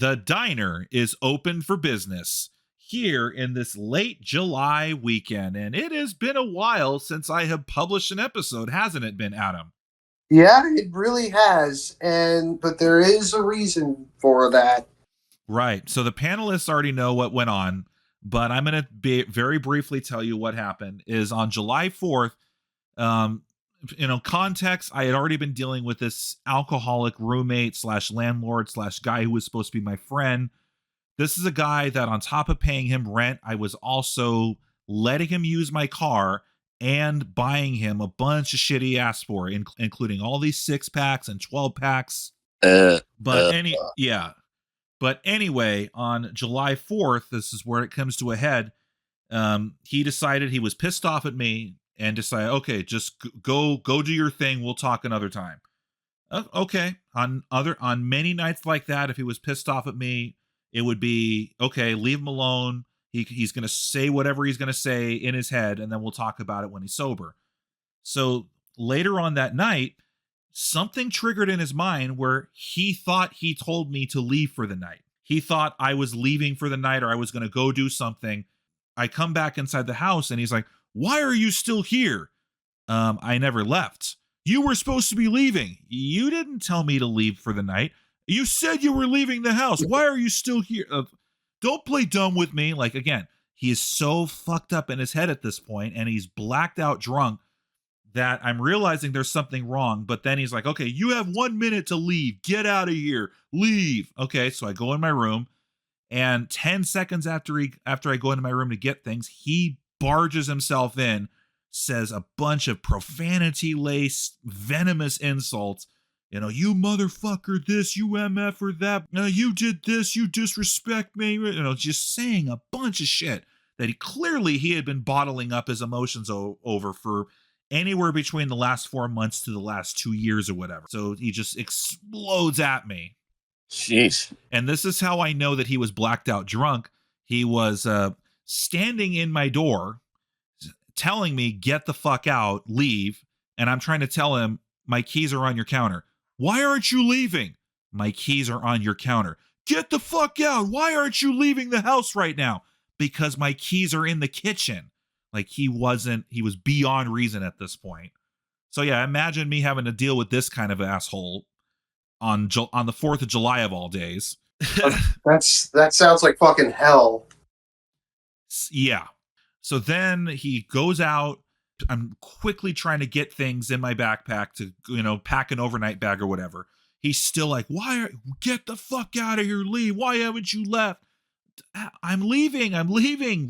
The diner is open for business here in this late July weekend, and it has been a while since I have published an episode, hasn't it been, Adam? Yeah, it really has, but there is a reason for that. Right. So the panelists already know what went on, but I'm going to very briefly tell you what happened. Is on July 4th, um, context, I had already been dealing with this alcoholic roommate slash landlord slash guy who was supposed to be my friend. This is a guy that on top of paying him rent, I was also letting him use my car and buying him a bunch of shit he asked for, including all these 6-packs and 12-packs. But anyway, on July 4th, this is where it comes to a head. He decided he was pissed off at me and decided, okay, just go do your thing. We'll talk another time. Okay. On many nights like that, if he was pissed off at me, it would be, okay, leave him alone. He's going to say whatever he's going to say in his head, and then we'll talk about it when he's sober. So later on that night, something triggered in his mind where he thought he told me to leave for the night. He thought I was leaving for the night or I was going to go do something. I come back inside the house and he's like, "Why are you still here?" I never left. You were supposed to be leaving. You didn't tell me to leave for the night. You said you were leaving the house. Why are you still here? Don't play dumb with me. Like, again, he is so fucked up in his head at this point, and he's blacked out drunk that I'm realizing there's something wrong. But then he's like, okay, you have 1 minute to leave. Get out of here. Leave. Okay, so I go in my room, and 10 seconds after I go into my room to get things, he barges himself in, says a bunch of profanity-laced, venomous insults. You motherfucker this, you MF or that, you did this, you disrespect me, just saying a bunch of shit that he had been bottling up his emotions over for anywhere between the last 4 months to the last 2 years or whatever. So he just explodes at me. Jeez. And this is how I know that he was blacked out drunk. He was standing in my door telling me, get the fuck out, leave. And I'm trying to tell him, my keys are on your counter. Why aren't you leaving? My keys are on your counter. Get the fuck out. Why aren't you leaving the house right now? Because my keys are in the kitchen. Like, he was beyond reason at this point. So yeah, imagine me having to deal with this kind of asshole on the 4th of July of all days. That sounds like fucking hell. Yeah. So then he goes out. I'm quickly trying to get things in my backpack to, pack an overnight bag or whatever. He's still like, get the fuck out of here, leave. Why haven't you left? I'm leaving,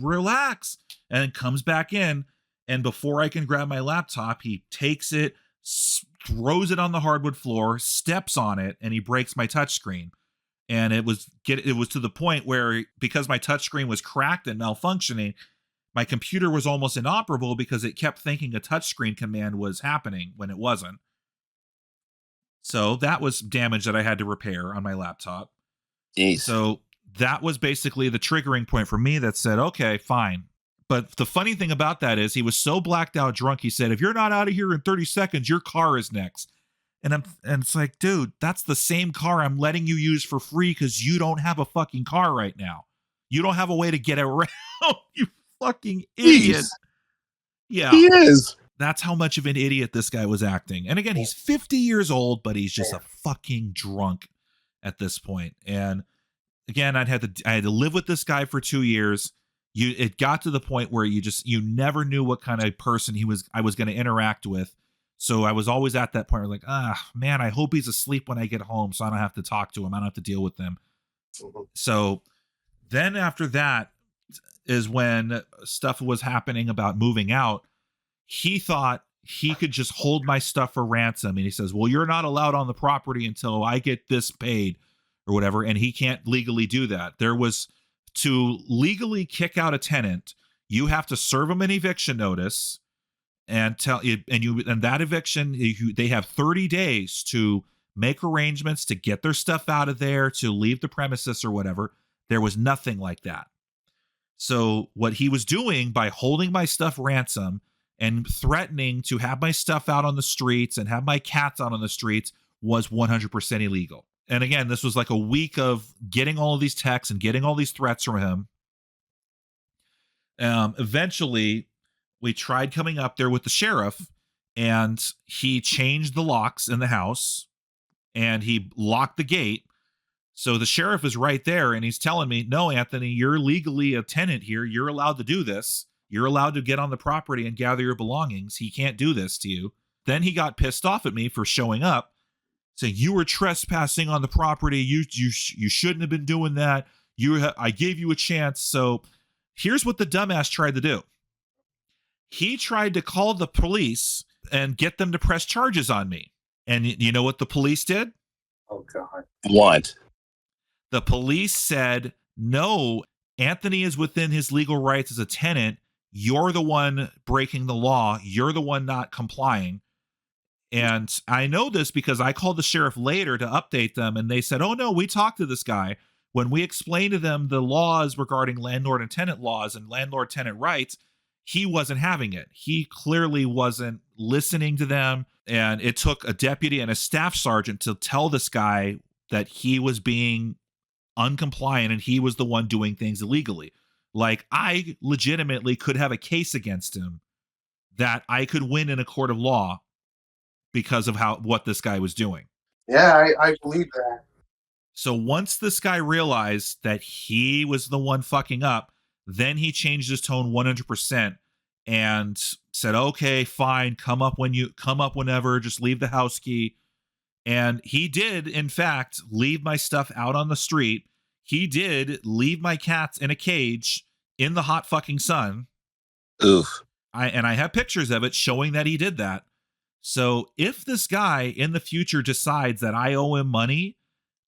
relax. And then comes back in. And before I can grab my laptop, he takes it, throws it on the hardwood floor, steps on it, and he breaks my touchscreen. And it was to the point where, because my touchscreen was cracked and malfunctioning, my computer was almost inoperable because it kept thinking a touchscreen command was happening when it wasn't. So that was damage that I had to repair on my laptop. Jeez. So that was basically the triggering point for me that said, okay, fine. But the funny thing about that is he was so blacked out drunk, he said, if you're not out of here in 30 seconds, your car is next. And it's like, dude, that's the same car I'm letting you use for free because you don't have a fucking car right now. You don't have a way to get around. You fucking idiot. Jeez. Yeah. He is. That's how much of an idiot this guy was acting. And again, he's 50 years old, but he's just a fucking drunk at this point. And again, I had to live with this guy for 2 years. It got to the point where you never knew what kind of person I was going to interact with. So I was always at that point where like, man, I hope he's asleep when I get home so I don't have to talk to him. I don't have to deal with them. So then after that is when stuff was happening about moving out. He thought he could just hold my stuff for ransom. And he says, well, you're not allowed on the property until I get this paid or whatever. And he can't legally do that. There was, to legally kick out a tenant, you have to serve them an eviction notice and that eviction, they have 30 days to make arrangements to get their stuff out of there, to leave the premises or whatever. There was nothing like that. So what he was doing by holding my stuff ransom and threatening to have my stuff out on the streets and have my cats out on the streets was 100% illegal. And again, this was like a week of getting all of these texts and getting all these threats from him. Eventually, we tried coming up there with the sheriff, and he changed the locks in the house, and he locked the gate. So the sheriff is right there, and he's telling me, no, Anthony, you're legally a tenant here. You're allowed to do this. You're allowed to get on the property and gather your belongings. He can't do this to you. Then he got pissed off at me for showing up, saying you were trespassing on the property. You shouldn't have been doing that. I gave you a chance. So here's what the dumbass tried to do. He tried to call the police and get them to press charges on me. And you know what the police did? Oh, God. What? The police said, no, Anthony is within his legal rights as a tenant. You're the one breaking the law. You're the one not complying. And I know this because I called the sheriff later to update them, and they said, oh, no, we talked to this guy. When we explained to them the laws regarding landlord and tenant laws and landlord-tenant rights, he wasn't having it. He clearly wasn't listening to them, and it took a deputy and a staff sergeant to tell this guy that he was being uncompliant and he was the one doing things illegally. Like, I legitimately could have a case against him that I could win in a court of law because of what this guy was doing. Yeah, I believe that. So once this guy realized that he was the one fucking up, then he changed his tone 100% and said, okay, fine, come up whenever, just leave the house key. And he did, in fact, leave my stuff out on the street. He did leave my cats in a cage in the hot fucking sun. Oof. I have pictures of it showing that he did that. So if this guy in the future decides that I owe him money,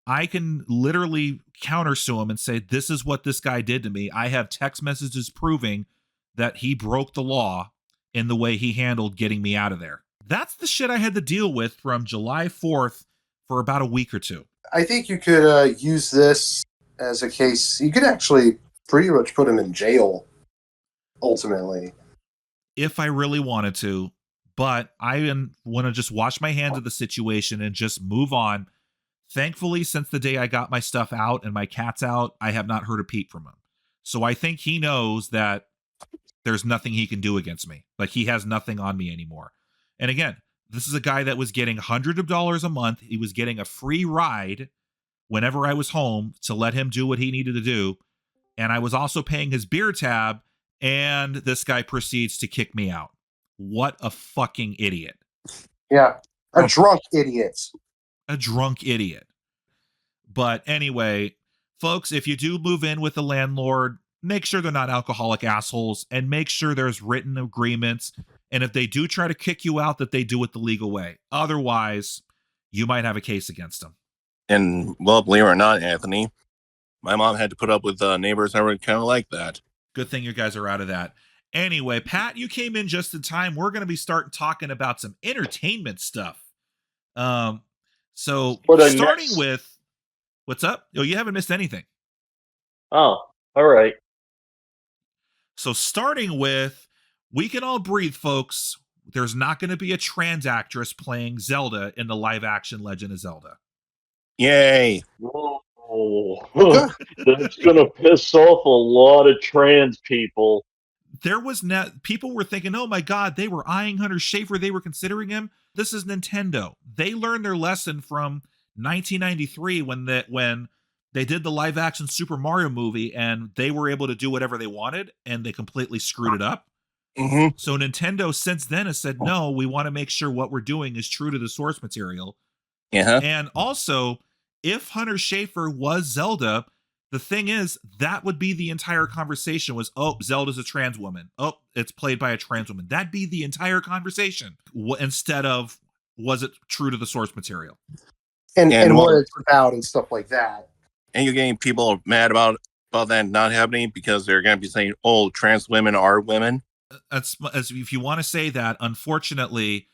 I can literally countersue him and say, this is what this guy did to me. I have text messages proving that he broke the law in the way he handled getting me out of there. That's the shit I had to deal with from July 4th for about a week or two. I think you could use this as a case. You could actually pretty much put him in jail, ultimately. If I really wanted to, but I want to just wash my hands of the situation and just move on. Thankfully, since the day I got my stuff out and my cat's out, I have not heard a peep from him. So I think he knows that there's nothing he can do against me. Like, he has nothing on me anymore. And again, this is a guy that was getting hundreds of dollars a month. He was getting a free ride whenever I was home to let him do what he needed to do. And I was also paying his beer tab, and this guy proceeds to kick me out. What a fucking idiot. Yeah, a drunk idiot. A drunk idiot. But anyway, folks, if you do move in with a landlord, make sure they're not alcoholic assholes, and make sure there's written agreements. And if they do try to kick you out, that they do it the legal way. Otherwise, you might have a case against them. And, well, believe it or not, Anthony, my mom had to put up with neighbors that were kind of like that. Good thing you guys are out of that. Anyway, Pat, you came in just in time. We're going to be starting talking about some entertainment stuff. So starting with, what's up? Oh, you haven't missed anything. Oh, all right. So starting with, we can all breathe, folks. There's not going to be a trans actress playing Zelda in the live action Legend of Zelda. Yay. Oh, that's going to piss off a lot of trans people. There was people were thinking, oh my God, they were eyeing Hunter Schafer. They were considering him. This is Nintendo. They learned their lesson from 1993 when they did the live action Super Mario movie, and they were able to do whatever they wanted, and they completely screwed it up. Mm-hmm. So Nintendo since then has said, no, we want to make sure what we're doing is true to the source material. Yeah. And also, if Hunter Schafer was Zelda, the thing is, that would be the entire conversation was, oh, Zelda's a trans woman. Oh, it's played by a trans woman. That'd be the entire conversation. Instead of, was it true to the source material? And what it's about and stuff like that. And you're getting people mad about that not happening because they're going to be saying, oh, trans women are women. As if you want to say that, unfortunately,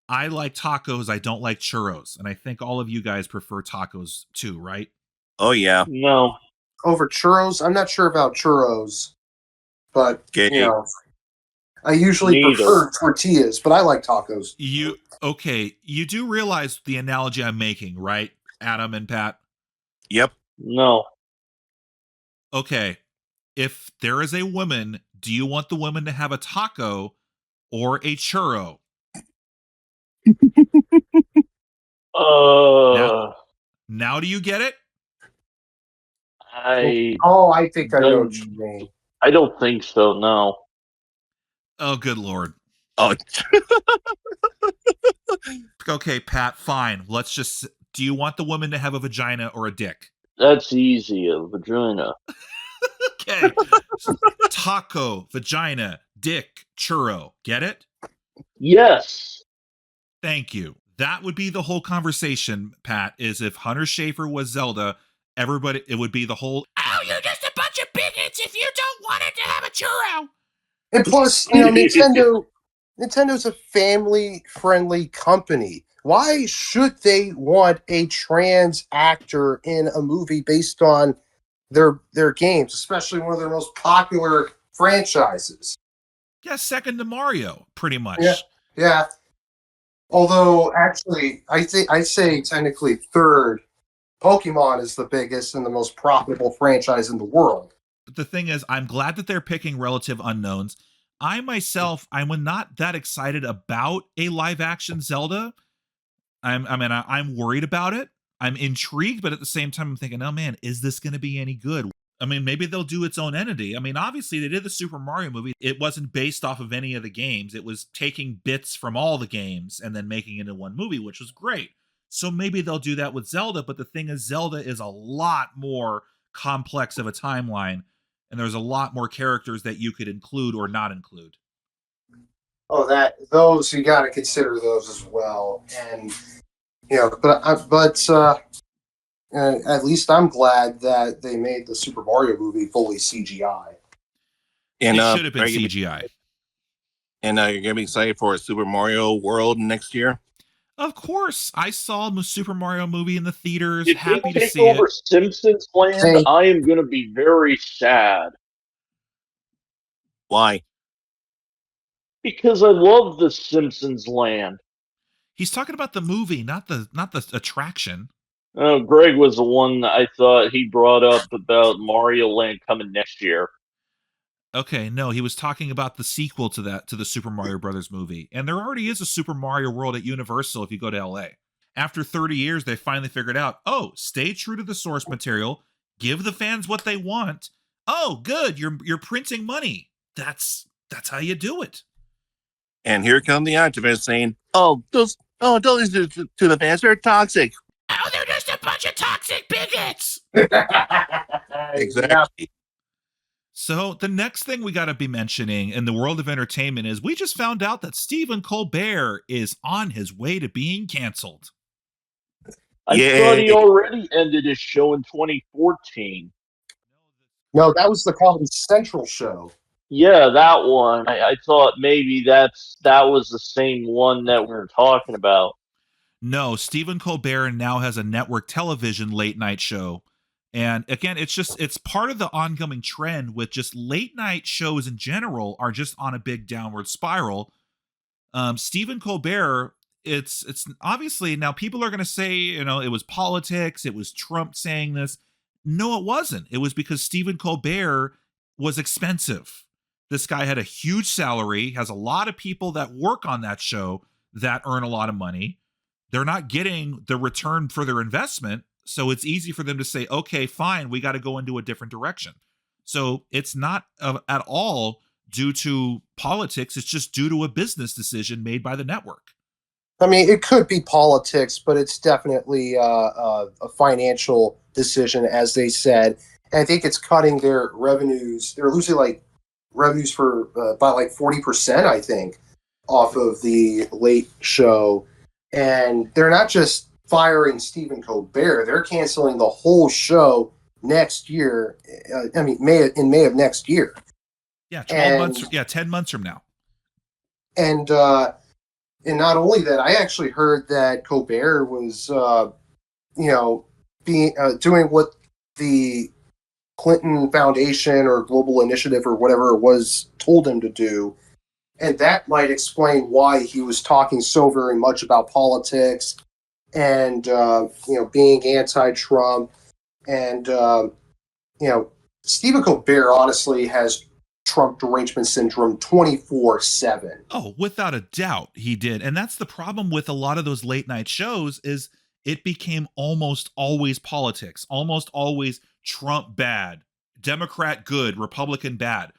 I like tacos. I don't like churros. And I think all of you guys prefer tacos too, right? Oh, yeah. No. Over churros? I'm not sure about churros. But, Okay. you know, I usually prefer tortillas, but I like tacos. You do realize the analogy I'm making, right? Adam and Pat? Yep. No. Okay. If there is a woman, do you want the woman to have a taco or a churro? Now do you get it? I I think I know what you mean. I don't think so. No. Oh, good Lord. Oh, Okay, Pat, fine. Do you want the woman to have a vagina or a dick? That's easy. A vagina. Okay. Taco, vagina, dick, churro. Get it? Yes. Thank you. That would be the whole conversation, Pat, is if Hunter Schafer was Zelda, it would be the whole, oh, you're just a bunch of bigots if you don't want it to have a churro. And plus, Nintendo's a family-friendly company. Why should they want a trans actor in a movie based on their games, especially one of their most popular franchises? Yeah, second to Mario, pretty much. Yeah. Although, actually, I'd say technically third. Pokemon is the biggest and the most profitable franchise in the world. The thing is, I'm glad that they're picking relative unknowns. I'm not that excited about a live action Zelda. I'm worried about it. I'm intrigued, but at the same time, I'm thinking, oh man, is this going to be any good? I mean, maybe they'll do its own entity. I mean, obviously, they did the Super Mario movie. It wasn't based off of any of the games. It was taking bits from all the games and then making it into one movie, which was great. So maybe they'll do that with Zelda. But the thing is, Zelda is a lot more complex of a timeline, and there's a lot more characters that you could include or not include. Oh, those you got to consider those as well, and at least I'm glad that they made the Super Mario movie fully CGI. And it should have been CGI. And you're going to be excited for a Super Mario World next year? Of course. I saw the Super Mario movie in the theaters. If Happy they to take see over it. Simpsons Land, I am going to be very sad. Why? Because I love the Simpsons Land. He's talking about the movie, not the attraction. Oh, Greg was the one that I thought he brought up about Mario Land coming next year. Okay, no, he was talking about the sequel to the Super Mario Brothers movie. And there already is a Super Mario World at Universal if you go to LA. After 30 years, they finally figured out, oh, stay true to the source material, give the fans what they want. Oh, good, you're printing money. That's how you do it. And here come the activists saying, don't listen to the fans, they're toxic. Oh, they're just a bunch of toxic bigots. Exactly. Yeah. So the next thing we got to be mentioning in the world of entertainment is we just found out that Stephen Colbert is on his way to being canceled. I thought he already ended his show in 2014. No, that was the Comedy Central show. Yeah, that one. I thought maybe that was the same one that we were talking about. No, Stephen Colbert now has a network television late night show. And again, it's part of the ongoing trend with just late night shows in general are just on a big downward spiral. Stephen Colbert, it's obviously now people are going to say, it was politics. It was Trump saying this. No, it wasn't. It was because Stephen Colbert was expensive. This guy had a huge salary, has a lot of people that work on that show that earn a lot of money. They're not getting the return for their investment. So it's easy for them to say, okay, fine, we got to go into a different direction. So it's not at all due to politics. It's just due to a business decision made by the network. I mean, it could be politics, but it's definitely a financial decision, as they said. And I think it's cutting their revenues. They're losing revenues for by 40%, I think, off of the late show. And they're not just firing Stephen Colbert; they're canceling the whole show next year. In May of next year. Yeah, 12 months. Yeah, 10 months from now. And not only that, I actually heard that Colbert was, doing what the Clinton Foundation or Global Initiative or whatever it was told him to do. And that might explain why he was talking so very much about politics and being anti-Trump, and Stephen Colbert honestly has Trump derangement syndrome 24/7. Oh, without a doubt, he did. And that's the problem with a lot of those late night shows is it became almost always politics, almost always Trump bad, Democrat good, Republican bad.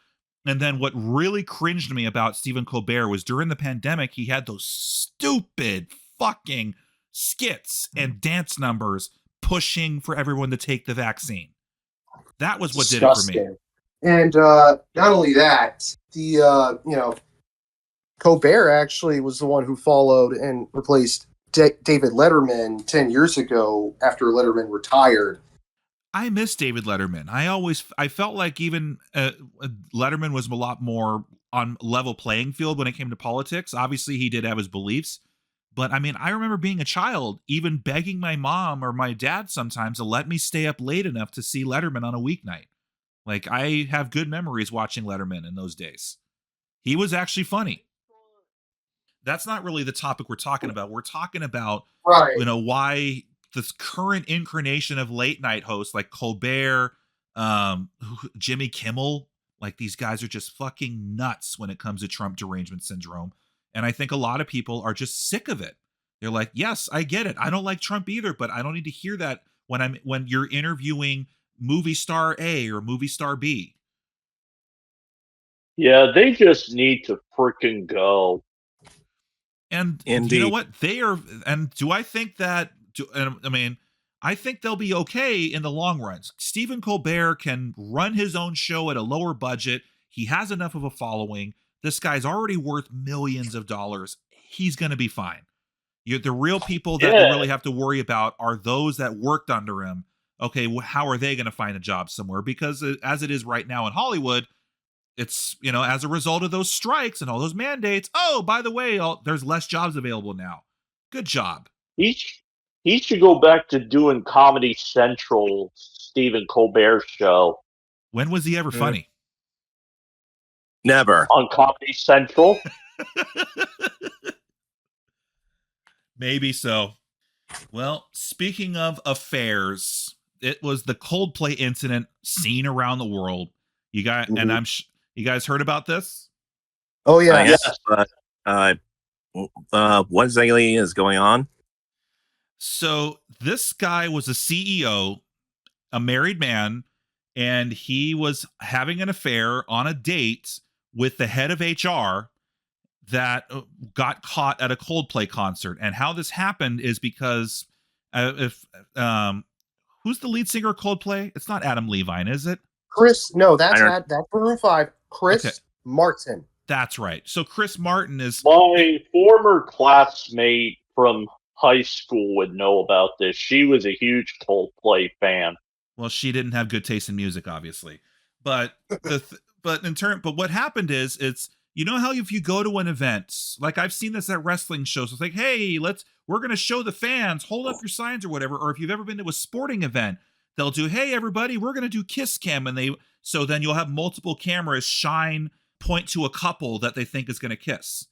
And then what really cringed me about Stephen Colbert was during the pandemic, he had those stupid fucking skits and dance numbers pushing for everyone to take the vaccine. That was what did it for me. Disgusting. And not only that, Colbert actually was the one who followed and replaced David Letterman 10 years ago after Letterman retired. I miss David Letterman. I felt like even Letterman was a lot more on level playing field when it came to politics. Obviously, he did have his beliefs, but I mean, I remember being a child, even begging my mom or my dad sometimes to let me stay up late enough to see Letterman on a weeknight. Like, I have good memories watching Letterman in those days. He was actually funny. That's not really the topic we're talking about. We're talking about, Right. Why this current incarnation of late night hosts like Colbert, Jimmy Kimmel, like these guys are just fucking nuts when it comes to Trump derangement syndrome. And I think a lot of people are just sick of it. They're like, yes, I get it. I don't like Trump either, but I don't need to hear that when you're interviewing movie star A or movie star B. Yeah, they just need to freaking go. And Indeed. you know what? They are. And do I think that? I mean, I think they'll be okay in the long run. Stephen Colbert can run his own show at a lower budget. He has enough of a following. This guy's already worth millions of dollars. He's going to be fine. The real people that you really have to worry about are those that worked under him. Okay, how are they going to find a job somewhere? Because as it is right now in Hollywood, it's, as a result of those strikes and all those mandates. Oh, by the way, there's less jobs available now. Good job. He should go back to doing Comedy Central, Stephen Colbert show. When was he ever funny? Never. On Comedy Central? Maybe so. Well, speaking of affairs, it was the Coldplay incident seen around the world. You guys, and you guys heard about this? Oh yeah. Yes. What exactly is going on? So this guy was a CEO, a married man, and he was having an affair on a date with the head of HR that got caught at a Coldplay concert. And how this happened is because who's the lead singer of Coldplay? It's not Adam Levine, is it? Chris, no, that's Maroon 5. Chris Martin. That's right. So Chris Martin is my former classmate from high school would know about this. She was a huge Coldplay fan. Well, she didn't have good taste in music, obviously. But but what happened is it's how if you go to an event, like I've seen this at wrestling shows, it's like, hey, we're gonna show the fans, hold up your signs or whatever. Or if you've ever been to a sporting event, they'll do, hey everybody, we're gonna do kiss cam, and so then you'll have multiple cameras point to a couple that they think is gonna kiss.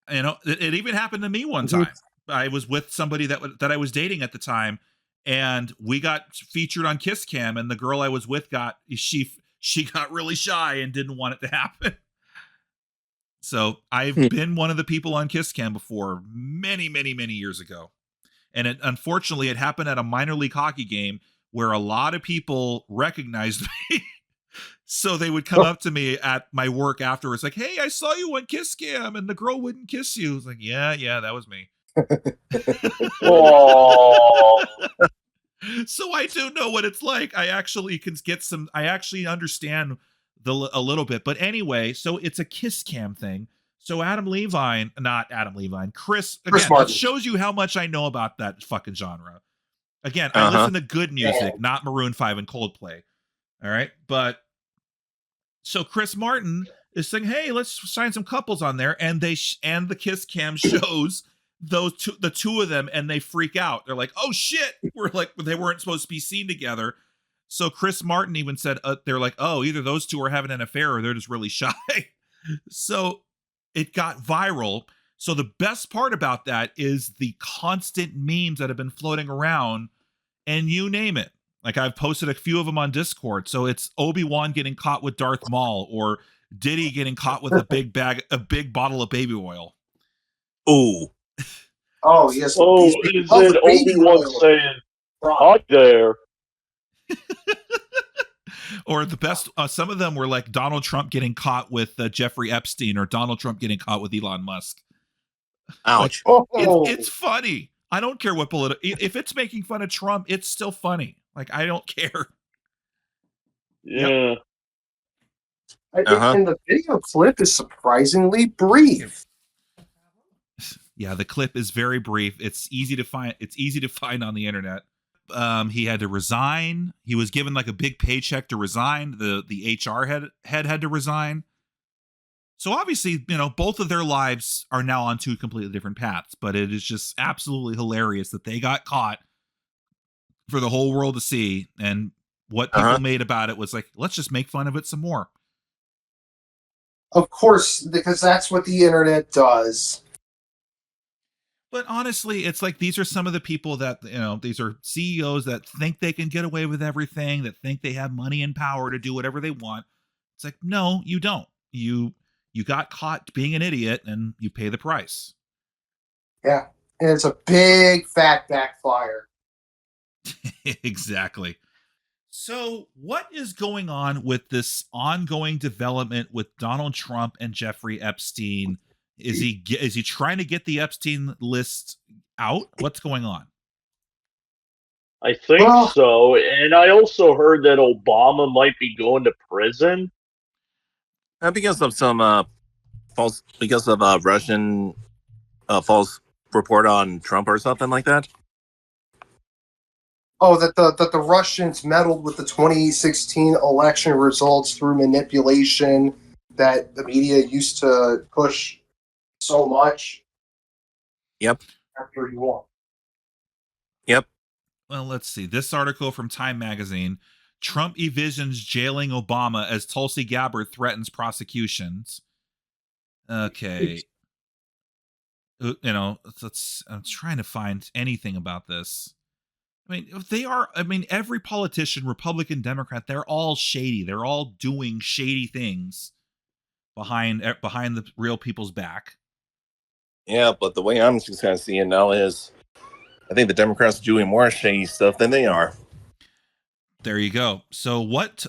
It even happened to me one time. I was with somebody that I was dating at the time, and we got featured on Kiss Cam, and the girl I was with she got really shy and didn't want it to happen. So I've been one of the people on Kiss Cam before, many, many, many years ago. And unfortunately, it happened at a minor league hockey game where a lot of people recognized me. So they would come up to me at my work afterwards, like, hey, I saw you on Kiss Cam and the girl wouldn't kiss you. I was like, yeah, that was me. Oh. So I do know what it's like. I actually understand a little bit. But anyway, so it's a Kiss Cam thing. So Chris Martin. It shows you how much I know about that fucking genre. Again, I listen to good music, not Maroon 5 and Coldplay. All right. But so Chris Martin is saying, hey, let's sign some couples on there. And and the Kiss Cam shows the two of them, and they freak out. They're like, oh shit. They weren't supposed to be seen together. So Chris Martin even said, they're like, oh, either those two are having an affair or they're just really shy. So it got viral. So the best part about that is the constant memes that have been floating around, and you name it. Like I've posted a few of them on Discord. So it's Obi-Wan getting caught with Darth Maul, or Diddy getting caught with a big bottle of baby oil. Ooh. Oh yes. Oh, He's is oh, the it baby Obi-Wan oil. saying, "Hi there"? Or the best, some of them were like Donald Trump getting caught with Jeffrey Epstein, or Donald Trump getting caught with Elon Musk. Like, Ouch. Oh, it's funny. I don't care what if it's making fun of Trump, it's still funny. Like, I don't care. Yeah. And the video clip is surprisingly brief. Yeah, the clip is very brief. It's easy to find. It's easy to find on the internet. He had to resign. He was given like a big paycheck to resign. The HR head had to resign. So obviously, you know, both of their lives are now on two completely different paths. But it is just absolutely hilarious that they got caught for the whole world to see. And what people made about it was like, let's just make fun of it some more. Of course, because that's what the internet does. But honestly, it's like these are some of the people that, you know, these are CEOs that think they can get away with everything, that think they have money and power to do whatever they want. It's like, no, you don't. You got caught being an idiot and you pay the price. Yeah. And it's a big fat backfire. Exactly. So, what is going on with this ongoing development with Donald Trump and Jeffrey Epstein? Is he trying to get the Epstein list out? What's going on? I think so. And I also heard that Obama might be going to prison. Because of some Russian false report on Trump or something like that. Oh, that the Russians meddled with the 2016 election results through manipulation that the media used to push so much. Yep. After you won. Yep. Well, let's see. This article from Time Magazine: Trump envisions jailing Obama as Tulsi Gabbard threatens prosecutions. Okay. You know, I'm trying to find anything about this. I mean, every politician, Republican, Democrat, they're all shady. They're all doing shady things behind the real people's back. Yeah, but the way I'm just kind of seeing now is I think the Democrats are doing more shady stuff than they are. There you go. So what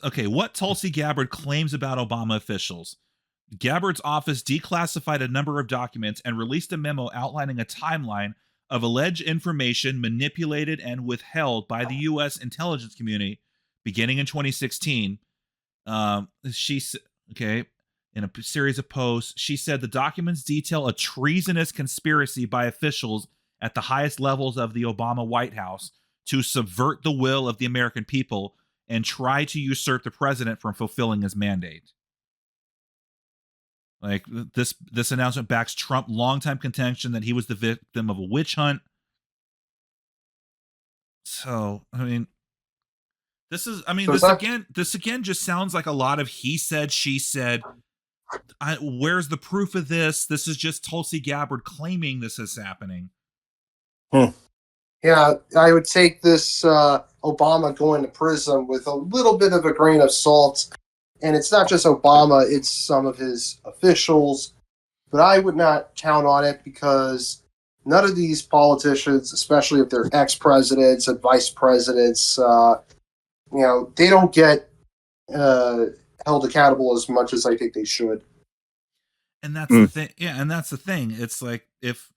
Tulsi Gabbard claims about Obama officials. Gabbard's office declassified a number of documents and released a memo outlining a timeline of alleged information manipulated and withheld by the U.S. intelligence community beginning in 2016. In a series of posts, she said the documents detail a treasonous conspiracy by officials at the highest levels of the Obama White House to subvert the will of the American people and try to usurp the president from fulfilling his mandate. Like this announcement backs Trump longtime contention that he was the victim of a witch hunt. So, I mean, this again just sounds like a lot of he said, she said. Where's the proof of this? This is just Tulsi Gabbard claiming this is happening. Yeah, I would take this Obama going to prison with a little bit of a grain of salt. And it's not just Obama, it's some of his officials. But I would not count on it because none of these politicians, especially if they're ex-presidents and vice presidents, they don't get held accountable as much as I think they should. And that's the thing. Yeah, and that's the thing. It's like if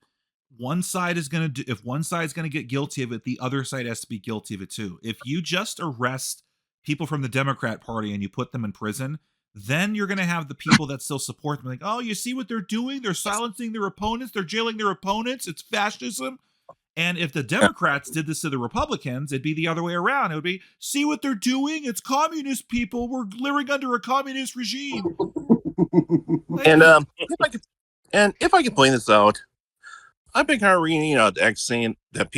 one side is gonna get guilty of it, the other side has to be guilty of it too. If you just arrest people from the Democrat Party and you put them in prison, then you're going to have the people that still support them like, oh, you see what they're doing? They're silencing their opponents. They're jailing their opponents. It's fascism. And if the Democrats did this to the Republicans, it'd be the other way around. It would be, see what they're doing? It's communist people. We're living under a communist regime. And if I could point this out, I've been kind of reading saying that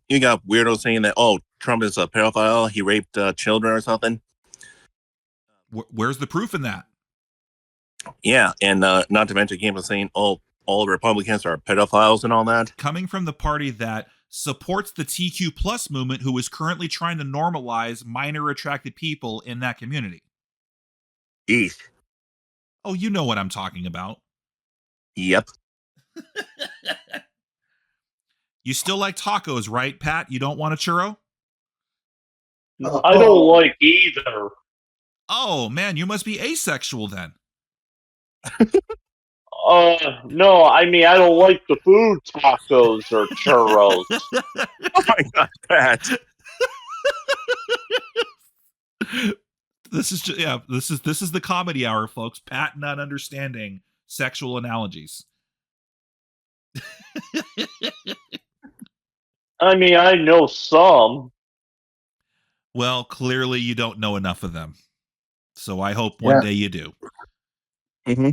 you got weirdos saying that, oh, Trump is a pedophile. He raped children or something. Where's the proof in that? Yeah, and not to mention people saying, oh, all Republicans are pedophiles and all that. Coming from the party that supports the TQ plus movement, who is currently trying to normalize minor attracted people in that community. Eesh. Oh, you know what I'm talking about. Yep. You still like tacos, right, Pat? You don't want a churro? I don't like either. Oh, man, you must be asexual then. No, I mean, I don't like the food tacos or churros. Oh my God, Pat. This is just, yeah, this is the comedy hour, folks. Pat not understanding sexual analogies. I mean, I know some. Well, clearly you don't know enough of them. So I hope one day you do. Mm-hmm.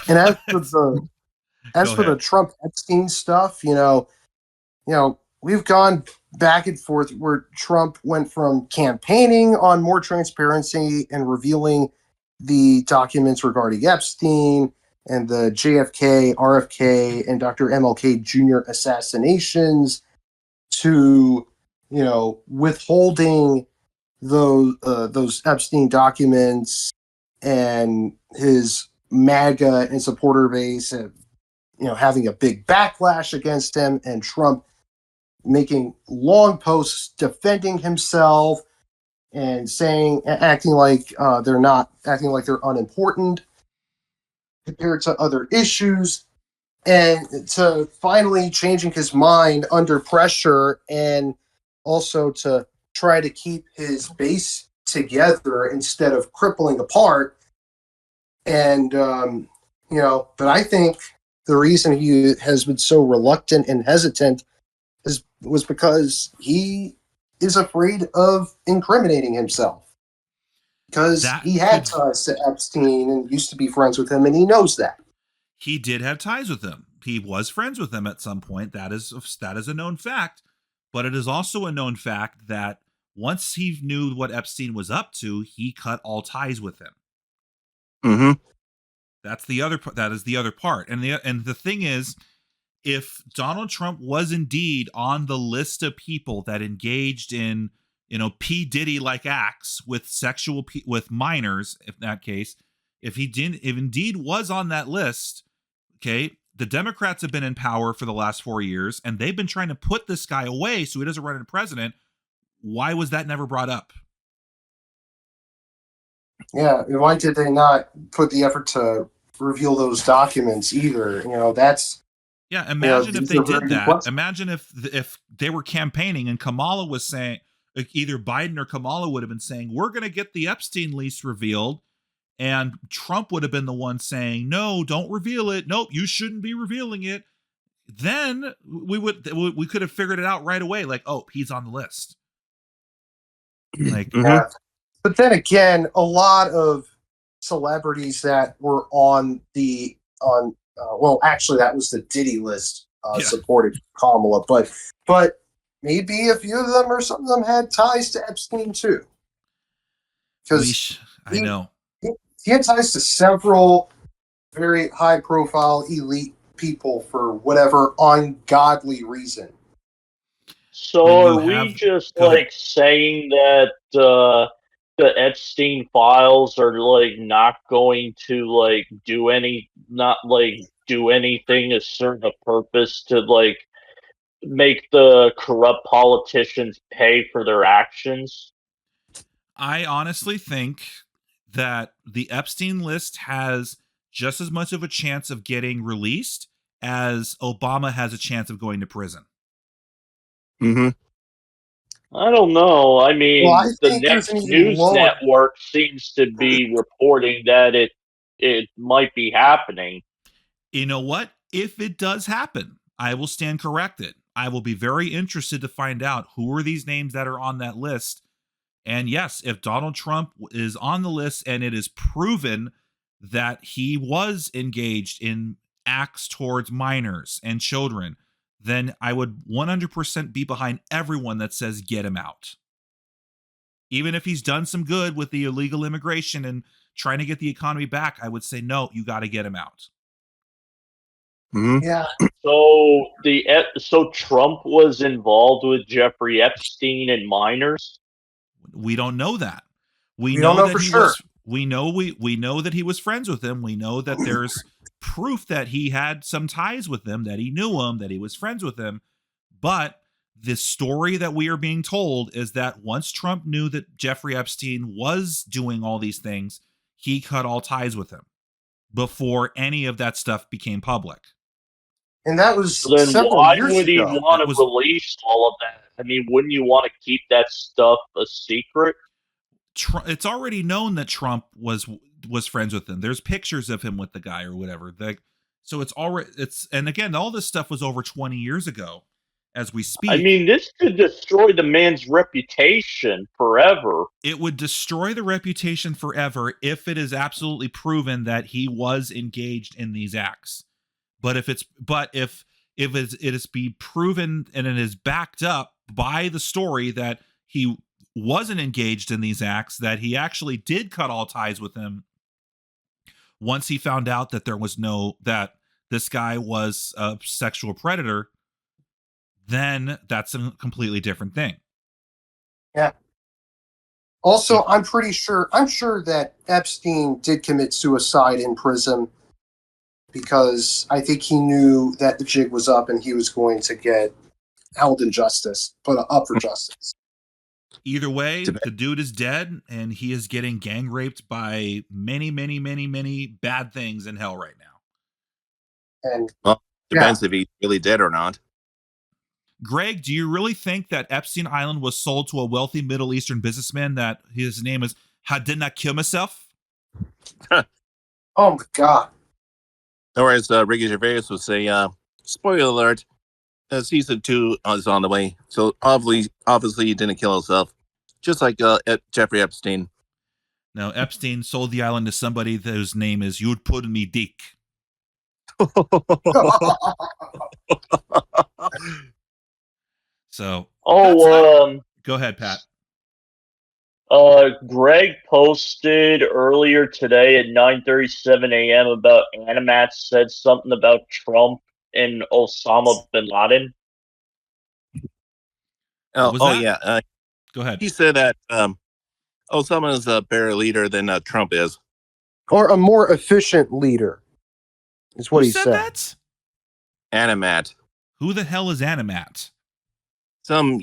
And as for the Trump Epstein stuff, we've gone back and forth where Trump went from campaigning on more transparency and revealing the documents regarding Epstein and the JFK, RFK, and Dr. MLK Jr. assassinations to, withholding those Epstein documents and his MAGA and supporter base, and having a big backlash against him, and Trump making long posts defending himself and acting like they're unimportant compared to other issues, and to finally changing his mind under pressure, and also to try to keep his base together instead of crippling apart. And but I think the reason he has been so reluctant and hesitant was because he is afraid of incriminating himself, because he had ties to Epstein and used to be friends with him, and he knows that. He did have ties with him. He was friends with him at some point. That is a known fact. But it is also a known fact that once he knew what Epstein was up to, he cut all ties with him. Mm-hmm. That is the other part. And the thing is, if Donald Trump was indeed on the list of people that engaged in, P. Diddy like acts with with minors, in that case, if indeed was on that list, okay, the Democrats have been in power for the last 4 years, and they've been trying to put this guy away so he doesn't run for president. Why was that never brought up? Yeah, why did they not put the effort to reveal those documents either? That's Imagine if they did that. Imagine if they were campaigning and Kamala was saying, like, either Biden or Kamala would have been saying, we're going to get the Epstein list revealed, and Trump would have been the one saying, no, don't reveal it. Nope, you shouldn't be revealing it. Then we could have figured it out right away. Like, oh, he's on the list. Like, yeah. But then again, a lot of celebrities that were actually that was the Diddy list supported Kamala, but maybe a few of them or some of them had ties to Epstein too. Because I know he had ties to several very high-profile elite people for whatever ungodly reason. So are we just saying that the Epstein files are not going to do anything to serve a purpose to make the corrupt politicians pay for their actions? I honestly think that the Epstein list has just as much of a chance of getting released as Obama has a chance of going to prison. Mm-hmm. I don't know. I mean, the Next News lower. Network seems to be reporting that it might be happening. You know what? If it does happen, I will stand corrected. I will be very interested to find out who are these names that are on that list. And yes, if Donald Trump is on the list and it is proven that he was engaged in acts towards minors and children, then I would 100% be behind everyone that says get him out. Even if he's done some good with the illegal immigration and trying to get the economy back, I would say, no, you got to get him out. Mhm. Yeah, So Trump was involved with Jeffrey Epstein and minors. We don't know that. We we don't know know that for he sure. was. We know that he was friends with him. We know that there's proof that he had some ties with them, that he knew him, that he was friends with him. But the story that we are being told is that once Trump knew that Jeffrey Epstein was doing all these things, he cut all ties with him before any of that stuff became public. And that was Then several why years would he ago. want That to was release all of that? I mean, wouldn't you want to keep that stuff a secret? It's already known that Trump was friends with him. There's pictures of him with the guy or whatever. So it's already and again, all this stuff was over 20 years ago as we I speak. mean, this could destroy the man's reputation forever. It would destroy the reputation forever if it is absolutely proven that he was engaged in these acts. But if it is be proven and it is backed up by the story that he wasn't engaged in these acts, that he actually did cut all ties with him once he found out that that this guy was a sexual predator, then that's a completely different thing. Yeah. Also, I'm sure that Epstein did commit suicide in prison because I think he knew that the jig was up and he was going to get held in justice, put up for justice. Either way, Dep- the dude is dead and he is getting gang raped by many, many, many, many bad things in hell right now. And Well, yeah, depends if he's really dead or not. Greg, do you really think that Epstein Island was sold to a wealthy Middle Eastern businessman that his name is Hadina Kilmasef? oh my God. Or as Ricky Gervais would say, spoiler alert, season 2 is on the way. So obviously he didn't kill himself. Just like Jeffrey Epstein. Now, Epstein sold the island to somebody whose name is You'd Put Me Dick. So, go ahead, Pat. Greg posted earlier today at 9:37 a.m. about Animat said something about Trump and Osama bin Laden. What was oh that? yeah, Go ahead. he said that Osama is a better leader than Trump is. Or a more efficient leader is what Who he said said. that? Animat, Who the hell is Animat? some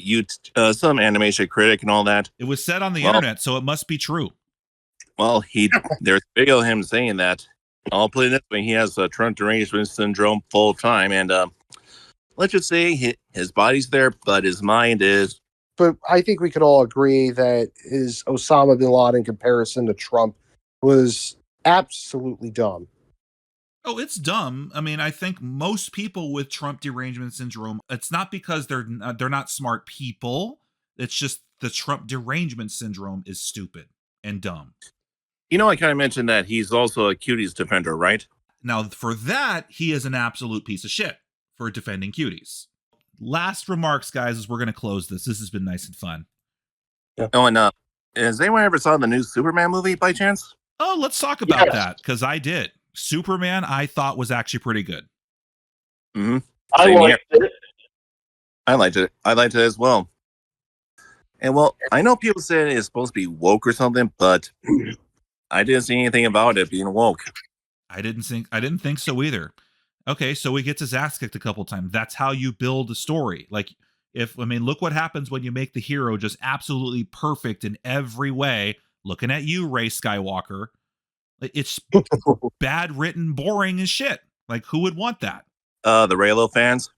animation critic and all that. It was said on the Well- internet, so it must be true. Well, there's a video of him saying that. I'll put it this way: he has Trump derangement syndrome full time, and let's just say his body's there, but his mind is. But I think we could all agree that his Osama bin Laden comparison to Trump was absolutely dumb. Oh, it's dumb. I mean, I think most people with Trump derangement syndrome, it's not because they're not smart people. It's just the Trump derangement syndrome is stupid and dumb. You know, I kind of mentioned that he's also a cuties defender, right? Now, for that, he is an absolute piece of shit for defending cuties. Last remarks, guys, as we're going to close this. This has been nice and fun. Oh, and has anyone ever saw the new Superman movie by chance? Oh, let's talk about Yes. that, because I did. Superman, I thought was actually pretty good. Mm-hmm. I Same liked it. I liked it. I liked it as well. And well, I know people said it's supposed to be woke or something, but I didn't see anything about it being woke. I didn't think so either. Okay, so he gets his ass kicked a couple times. That's how you build a story. Like, look what happens when you make the hero just absolutely perfect in every way. Looking at you, Ray Skywalker. It's bad written, boring as shit. Like, who would want that? The Raylo fans.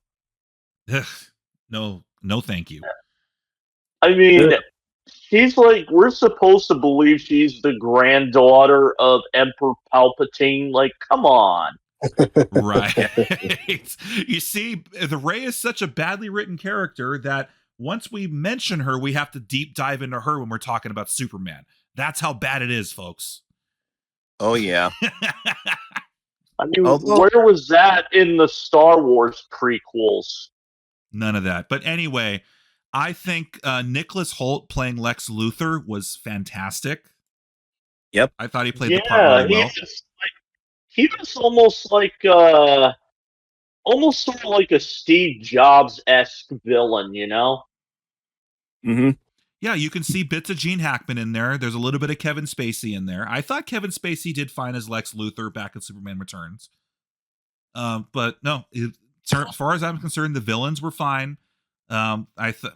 No, thank you. I mean, she's like, we're supposed to believe she's the granddaughter of Emperor Palpatine. Like, come on. Right. You see, the Rey is such a badly written character that once we mention her, we have to deep dive into her when we're talking about Superman. That's how bad it is, folks. Oh yeah. I mean, Although- where was that in the Star Wars prequels? None of that. But anyway, I think Nicholas Hoult playing Lex Luthor was fantastic. Yep. I thought he played the part really well. He was almost like almost sort of like a Steve Jobs-esque villain, you know? Mm-hmm. Yeah, you can see bits of Gene Hackman in there. There's a little bit of Kevin Spacey in there. I thought Kevin Spacey did fine as Lex Luthor back in Superman Returns. But no, as far as I'm concerned, the villains were fine. The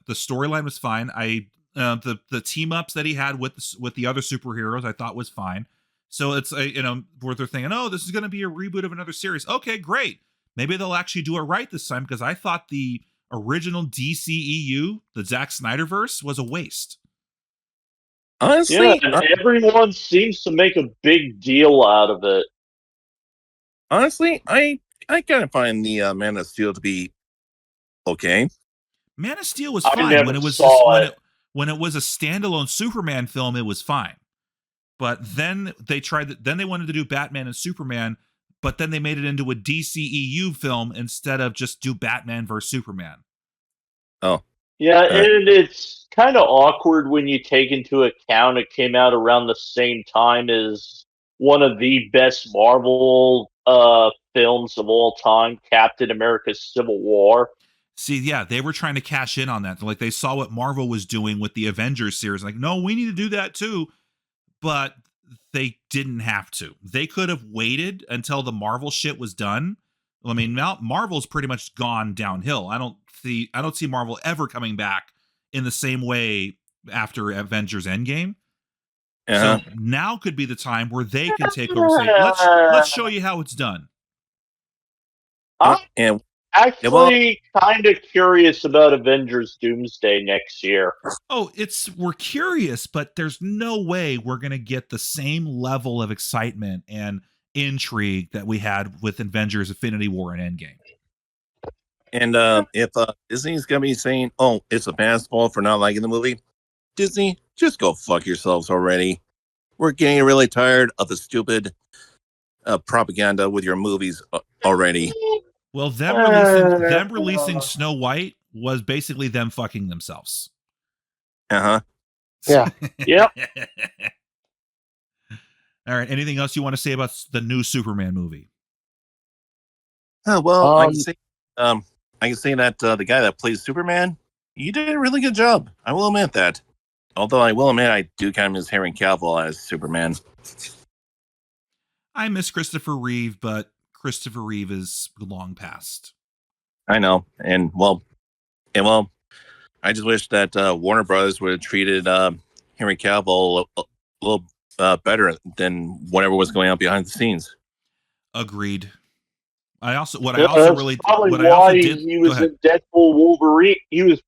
storyline was fine. The team ups that he had with the other superheroes, I thought was fine. So it's where they're thinking, oh, this is going to be a reboot of another series. Okay, great. Maybe they'll actually do it right this time, because I thought the original DCEU, the Zack Snyderverse, was a waste. Honestly, Yeah, and everyone seems to make a big deal out of it. honestly, I kind of find the Man of Steel to be okay. Man of Steel was I fine never when it was saw it. when it was a standalone Superman film. It was fine, but then they wanted to do Batman and Superman, but then they made it into a DCEU film instead of just do Batman versus Superman. Oh, Yeah, and it's kind of awkward when you take into account it came out around the same time as one of the best Marvel films of all time, Captain America's Civil War. See, yeah, they were trying to cash in on that. Like, they saw what Marvel was doing with the Avengers series. Like, no, we need to do that too. But they didn't have to. They could have waited until the Marvel shit was done. I mean, now Marvel's pretty much gone downhill. I don't see Marvel ever coming back in the same way after Avengers Endgame. uh-huh. So now could be the time where they can take over and say, let's show you how it's done. And Actually, kind of curious about Avengers Doomsday next year. Oh, we're curious, but there's no way we're going to get the same level of excitement and intrigue that we had with Avengers Infinity War and Endgame. And if Disney's gonna be saying, "Oh, it's a basketball for not liking the movie," Disney, just go fuck yourselves already. We're getting really tired of the stupid propaganda with your movies already. Well, them releasing Snow White was basically them fucking themselves. Uh-huh. Yeah. Yep. All right. Anything else you want to say about the new Superman movie? Well, I can say that the guy that plays Superman, he did a really good job. I will admit that. Although I will admit I do kind of miss Henry Cavill as Superman. I miss Christopher Reeve, but Christopher Reeve is long past. I know, and well, I just wish that Warner Brothers would have treated Henry Cavill a little better than whatever was going on behind the scenes. Agreed. He was Go in Deadpool Wolverine.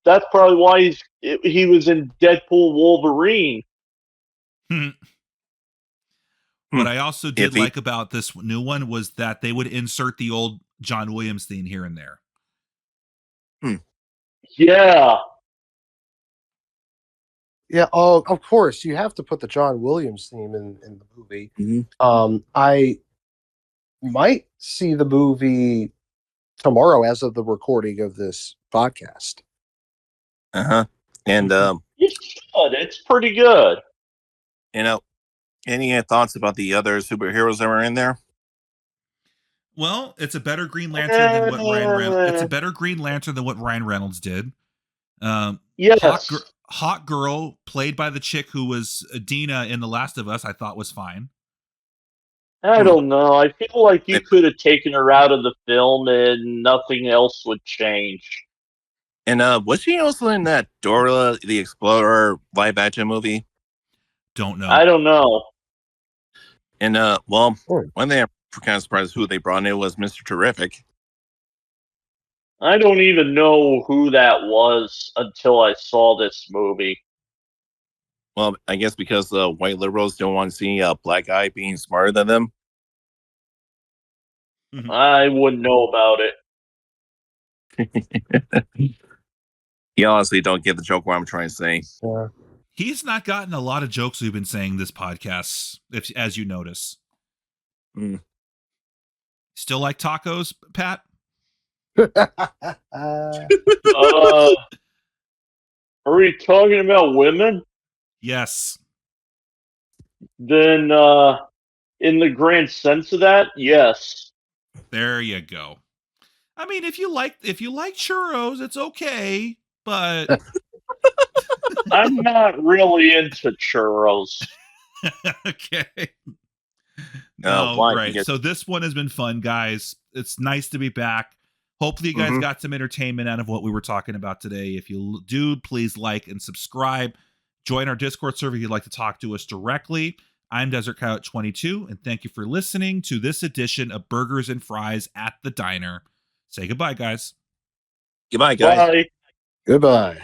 That's probably why he was in Deadpool Wolverine. What I also did like about this new one was that they would insert the old John Williams theme here and there. Yeah. Yeah. Oh, of course, you have to put the John Williams theme in the movie. Mm-hmm. I might see the movie tomorrow as of the recording of this podcast. Uh-huh. And You should. It's pretty good. Any thoughts about the other superheroes that were in there? Well, it's a better Green Lantern than what Ryan Reynolds. It's a better Green Lantern than what Ryan Reynolds did. Yes. Hot Girl, played by the chick who was Dina in The Last of Us, I thought was fine. I don't know. I feel like you could have taken her out of the film and nothing else would change. And was she also in that Dora the Explorer live action movie? Don't know. I don't know. And one thing I'm kind of surprised who they brought in was Mr. Terrific. I don't even know who that was until I saw this movie. Well, I guess because the white liberals don't want to see a black guy being smarter than them. I wouldn't know about it. You honestly don't get the joke what I'm trying to say. Yeah. He's not gotten a lot of jokes we've been saying this podcast, as you notice. Still like tacos, Pat? Are we talking about women? Yes. Then, in the grand sense of that, yes. There you go. I mean, if you like churros, it's okay, but I'm not really into churros. okay. Oh, No, why? right. Because So this one has been fun, guys. It's nice to be back. Hopefully you guys got some entertainment out of what we were talking about today. If you do, please like and subscribe. Join our Discord server if you'd like to talk to us directly. I'm Desert Coyote 22, and thank you for listening to this edition of Burgers and Fries at the Diner. Say goodbye, guys. goodbye, guys. Bye. Goodbye.